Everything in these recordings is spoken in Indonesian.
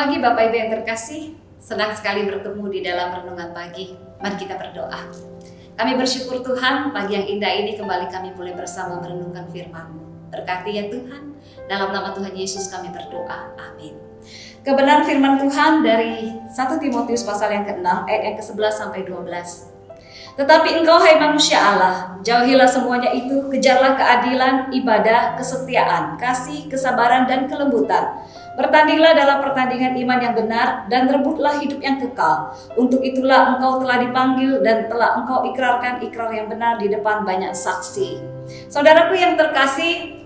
pagi Bapak Ibu yang terkasih, senang sekali bertemu di dalam renungan pagi. Mari kita berdoa. Kami bersyukur Tuhan, pagi yang indah ini kembali kami boleh bersama merenungkan firman-Mu. Berkati ya Tuhan, dalam nama Tuhan Yesus kami berdoa, amin. Kebenaran firman Tuhan dari 1 Timotius pasal yang ke-6 ayat yang ke-11 sampai 12. Tetapi engkau hai manusia Allah, jauhilah semuanya itu, kejarlah keadilan, ibadah, kesetiaan, kasih, kesabaran, dan kelembutan. Bertandinglah dalam pertandingan iman yang benar dan rebutlah hidup yang kekal. Untuk itulah engkau telah dipanggil dan telah engkau ikrarkan ikrar yang benar di depan banyak saksi. Saudaraku yang terkasih,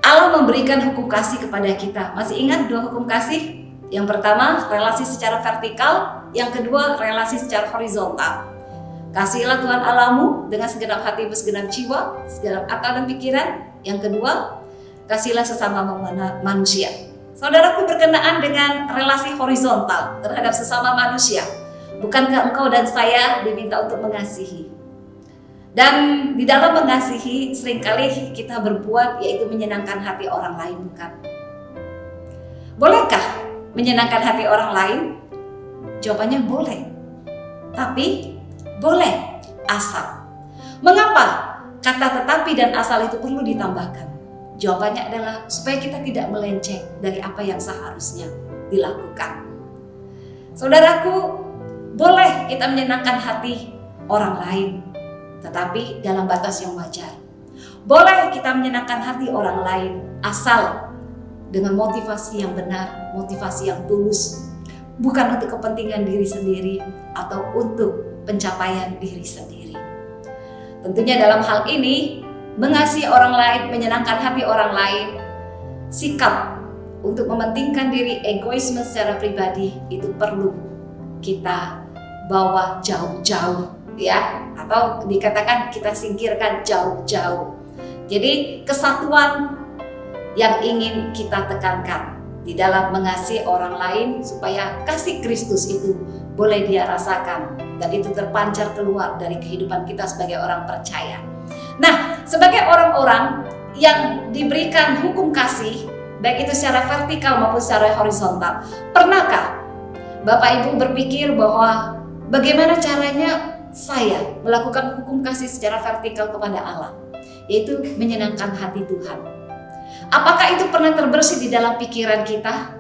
Allah memberikan hukum kasih kepada kita. Masih ingat dua hukum kasih? Yang pertama, relasi secara vertikal. Yang kedua, relasi secara horizontal. Kasihilah Tuhan Allahmu dengan segenap hatimu, segenap jiwa, segenap akal dan pikiran. Yang kedua, kasihilah sesama manusia. Saudaraku, berkenaan dengan relasi horizontal terhadap sesama manusia. Bukankah engkau dan saya diminta untuk mengasihi? Dan di dalam mengasihi seringkali kita berbuat yaitu menyenangkan hati orang lain, bukan? Bolehkah menyenangkan hati orang lain? Jawabannya boleh. Tapi boleh asal. Mengapa kata tetapi dan asal itu perlu ditambahkan? Jawabannya adalah supaya kita tidak melenceng dari apa yang seharusnya dilakukan. Saudaraku, boleh kita menyenangkan hati orang lain, tetapi dalam batas yang wajar. Boleh kita menyenangkan hati orang lain asal dengan motivasi yang benar, motivasi yang tulus, bukan untuk kepentingan diri sendiri atau untuk pencapaian diri sendiri. Tentunya dalam hal ini, mengasihi orang lain, menyenangkan hati orang lain, sikap untuk mementingkan diri, egoisme secara pribadi itu perlu kita bawa jauh-jauh, ya, atau dikatakan kita singkirkan jauh-jauh. Jadi kesatuan yang ingin kita tekankan di dalam mengasihi orang lain supaya kasih Kristus itu boleh dia rasakan dan itu terpancar keluar dari kehidupan kita sebagai orang percaya. Nah, sebagai orang-orang yang diberikan hukum kasih, baik itu secara vertikal maupun secara horizontal, pernahkah Bapak Ibu berpikir bahwa bagaimana caranya saya melakukan hukum kasih secara vertikal kepada Allah, yaitu menyenangkan hati Tuhan? Apakah itu pernah terbersih di dalam pikiran kita?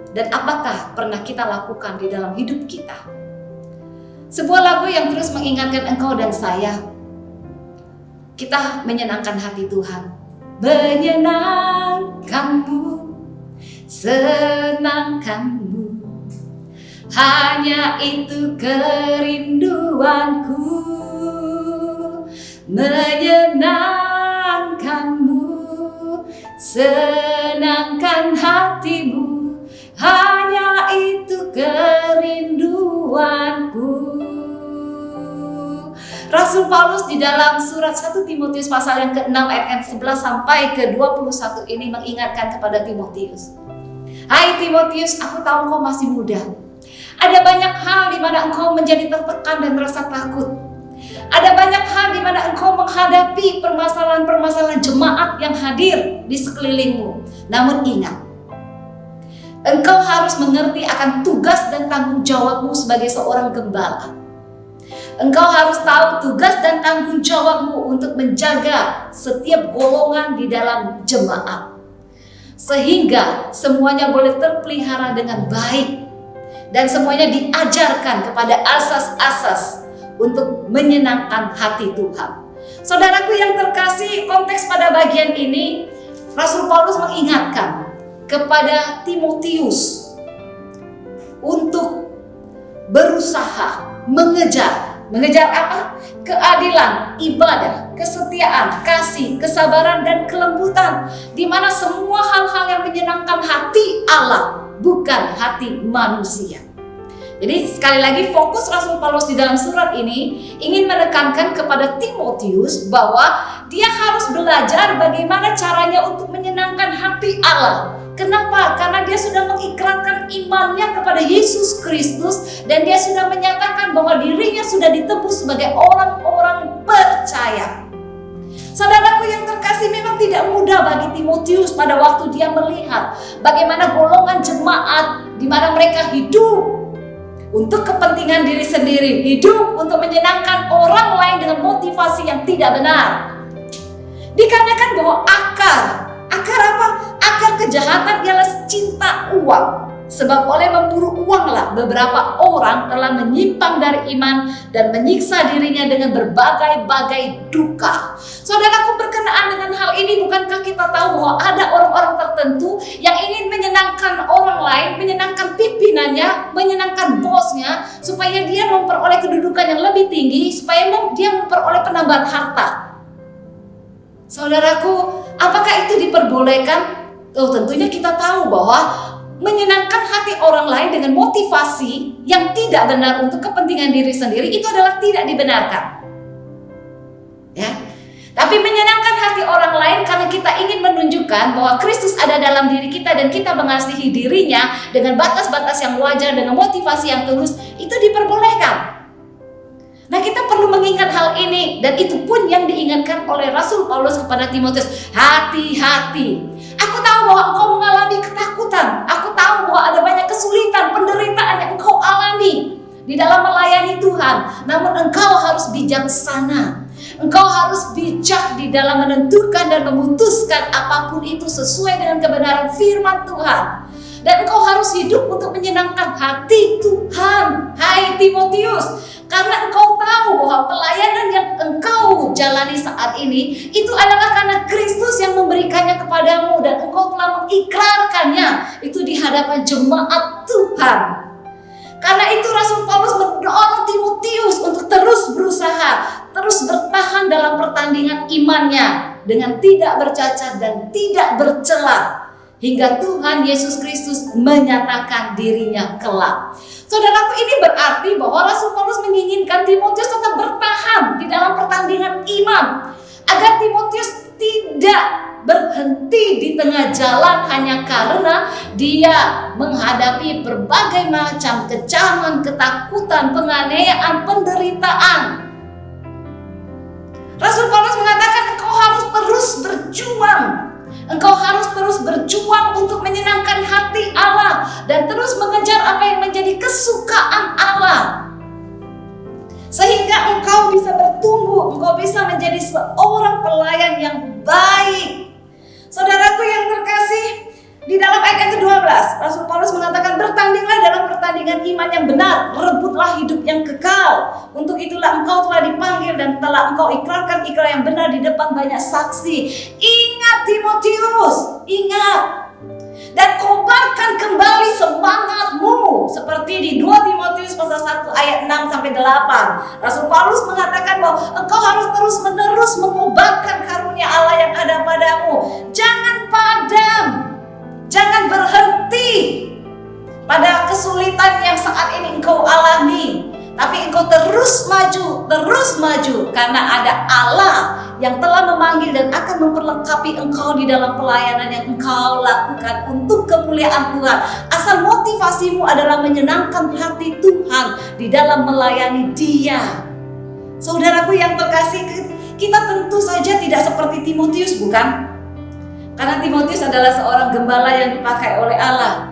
Dan apakah pernah kita lakukan di dalam hidup kita? Sebuah lagu yang terus mengingatkan engkau dan saya, kita menyenangkan hati Tuhan. Menyenangkanmu, senangkanmu, hanya itu kerinduanku. Menyenangkanmu, senangkan hatimu, hanya itu kerinduanku. Rasul Paulus di dalam surat 1 Timotius pasal yang ke-6 ayat 11 sampai ke-21 ini mengingatkan kepada Timotius. Hai Timotius, aku tahu engkau masih muda. Ada banyak hal di mana engkau menjadi tertekan dan merasa takut. Ada banyak hal di mana engkau menghadapi permasalahan-permasalahan jemaat yang hadir di sekelilingmu. Namun ingat, engkau harus mengerti akan tugas dan tanggung jawabmu sebagai seorang gembala. Engkau harus tahu tugas dan tanggung jawabmu untuk menjaga setiap golongan di dalam jemaat, sehingga semuanya boleh terpelihara dengan baik dan semuanya diajarkan kepada asas-asas untuk menyenangkan hati Tuhan. Saudaraku yang terkasih, konteks pada bagian ini Rasul Paulus mengingatkan kepada Timotius untuk berusaha mengejar apa? Keadilan, ibadah, kesetiaan, kasih, kesabaran, dan kelembutan, di mana semua hal-hal yang menyenangkan hati Allah, bukan hati manusia. Jadi sekali lagi fokus Rasul Paulus di dalam surat ini ingin menekankan kepada Timotius bahwa dia harus belajar bagaimana caranya untuk menyenangkan hati Allah. Kenapa? Karena dia sudah mengikrarkan imannya kepada Yesus Kristus dan dia sudah menyatakan bahwa dirinya sudah ditebus sebagai orang-orang percaya. Saudaraku yang terkasih, memang tidak mudah bagi Timotius pada waktu dia melihat bagaimana golongan jemaat di mana mereka hidup untuk kepentingan diri sendiri, hidup untuk menyenangkan orang lain dengan motivasi yang tidak benar. Dikarenakan bahwa akar apa? Akar kejahatan ialah cinta uang. Sebab oleh memburu uanglah beberapa orang telah menyimpang dari iman dan menyiksa dirinya dengan berbagai-bagai duka. Saudaraku, berkenaan dengan hal ini, bukankah kita tahu bahwa ada orang-orang tertentu yang ingin menyenangkan orang lain, menyenangkan pimpinannya, menyenangkan bosnya, supaya dia memperoleh kedudukan yang lebih tinggi, supaya dia memperoleh penambahan harta. Saudaraku, apakah itu diperbolehkan? Tentunya kita tahu bahwa menyenangkan hati orang lain dengan motivasi yang tidak benar untuk kepentingan diri sendiri itu adalah tidak dibenarkan. Ya. Tapi menyenangkan hati orang lain karena kita ingin menunjukkan bahwa Kristus ada dalam diri kita dan kita mengasihi dirinya dengan batas-batas yang wajar, dengan motivasi yang tulus, itu diperbolehkan. Nah, kita perlu mengingat hal ini, dan itu pun yang diingatkan oleh Rasul Paulus kepada Timotius. Hati-hati. Aku tahu bahwa engkau mengalami ketakutan. Aku tahu bahwa ada banyak kesulitan, penderitaan yang engkau alami di dalam melayani Tuhan. Namun engkau harus bijaksana. Engkau harus bijak di dalam menentukan dan memutuskan apapun itu sesuai dengan kebenaran firman Tuhan. Dan engkau harus hidup untuk menyenangkan hati Tuhan. Hai Timotius, karena engkau tahu bahwa pelayanan yang engkau jalani saat ini itu adalah karena Kristus yang memberikannya kepadamu, dan engkau telah mengikrarkannya itu di hadapan jemaat Tuhan. Karena itu Rasul Paulus mendorong Timotius untuk terus berusaha, terus bertahan dalam pertandingan imannya dengan tidak bercacat dan tidak bercela, hingga Tuhan Yesus Kristus menyatakan dirinya kelak. Saudaraku, ini berarti bahwa Rasul Paulus menginginkan Timotius tetap bertahan di dalam pertandingan iman, agar Timotius tidak berhenti di tengah jalan hanya karena dia menghadapi berbagai macam kecaman, ketakutan, penganiayaan, penderitaan. Rasul Paulus mengatakan engkau harus terus berjuang. Engkau harus terus berjuang untuk menyenangkan hati Allah dan terus mengejar apa yang menjadi kesukaan Allah, sehingga engkau bisa bertumbuh, engkau bisa menjadi seorang pelayan yang baik. Saudaraku yang terkasih, di dalam ayat yang ke-12 Rasul Paulus mengatakan, bertandinglah dalam pertandingan iman yang benar, rebutlah hidup yang kekal. Untuk itulah engkau telah dipanggil dan telah engkau ikrarkan ikrar yang benar di depan banyak saksi. Ingat Timotius, ingat, dan kobarkan kembali semangatmu seperti di 2 Timotius pasal 1 ayat 6 sampai 8. Rasul Paulus mengatakan bahwa engkau harus terus-menerus mengobarkan karunia Allah yang ada padamu. Jangan padam, jangan berhenti pada kesulitan yang saat ini engkau alami, tapi engkau terus maju karena ada Allah yang telah memanggil dan akan memperlengkapi engkau di dalam pelayanan yang engkau lakukan untuk kemuliaan Tuhan. Asal motivasimu adalah menyenangkan hati Tuhan di dalam melayani Dia. Saudaraku yang terkasih, kita tentu saja tidak seperti Timotius, bukan? Karena Timotius adalah seorang gembala yang dipakai oleh Allah.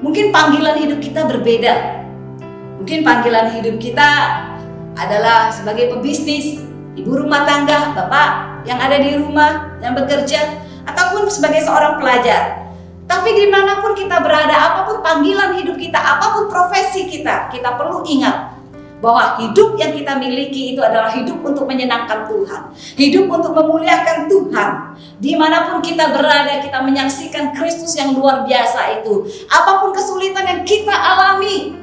Mungkin panggilan hidup kita berbeda. Mungkin panggilan hidup kita adalah sebagai pebisnis, ibu rumah tangga, bapak yang ada di rumah, yang bekerja, ataupun sebagai seorang pelajar. Tapi dimanapun kita berada, apapun panggilan hidup kita, apapun profesi kita, kita perlu ingat bahwa hidup yang kita miliki itu adalah hidup untuk menyenangkan Tuhan, hidup untuk memuliakan Tuhan. Dimanapun kita berada, kita menyaksikan Kristus yang luar biasa itu. Apapun kesulitan yang kita alami,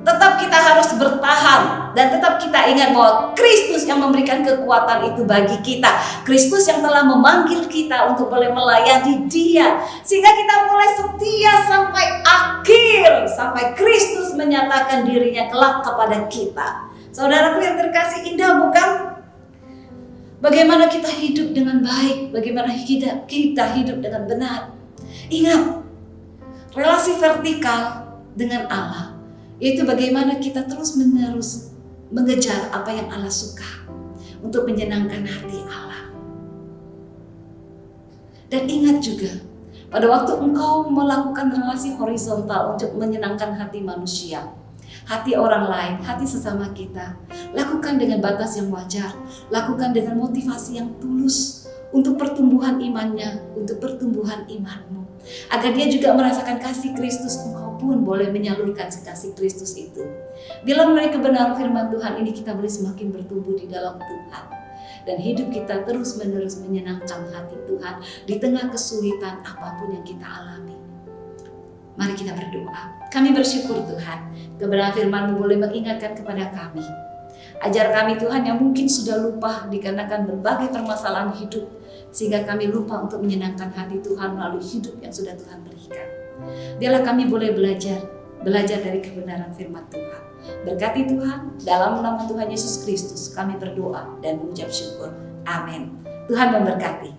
tetap kita harus bertahan dan tetap kita ingat bahwa Kristus yang memberikan kekuatan itu bagi kita. Kristus yang telah memanggil kita untuk boleh melayani Dia, sehingga kita boleh setia sampai akhir, sampai Kristus menyatakan dirinya kelak kepada kita. Saudaraku yang terkasih, indah bukan? Bagaimana kita hidup dengan baik, bagaimana kita hidup dengan benar. Ingat, relasi vertikal dengan Allah, yaitu bagaimana kita terus-menerus mengejar apa yang Allah suka untuk menyenangkan hati Allah. Dan ingat juga, pada waktu engkau melakukan relasi horizontal untuk menyenangkan hati manusia, hati orang lain, hati sesama kita, lakukan dengan batas yang wajar, lakukan dengan motivasi yang tulus untuk pertumbuhan imannya, untuk pertumbuhan imanmu. Agar dia juga merasakan kasih Kristus, engkau pun boleh menyalurkan kasih Kristus itu. Bila melalui kebenaran firman Tuhan ini kita boleh semakin bertumbuh di dalam Tuhan. Dan hidup kita terus-menerus menyenangkan hati Tuhan di tengah kesulitan apapun yang kita alami. Mari kita berdoa. Kami bersyukur Tuhan, kebenaran firman-Mu boleh mengingatkan kepada kami. Ajar kami Tuhan yang mungkin sudah lupa dikarenakan berbagai permasalahan hidup, sehingga kami lupa untuk menyenangkan hati Tuhan melalui hidup yang sudah Tuhan berikan. Biarlah kami boleh belajar dari kebenaran firman Tuhan. Berkati Tuhan, dalam nama Tuhan Yesus Kristus kami berdoa dan mengucap syukur. Amin. Tuhan memberkati.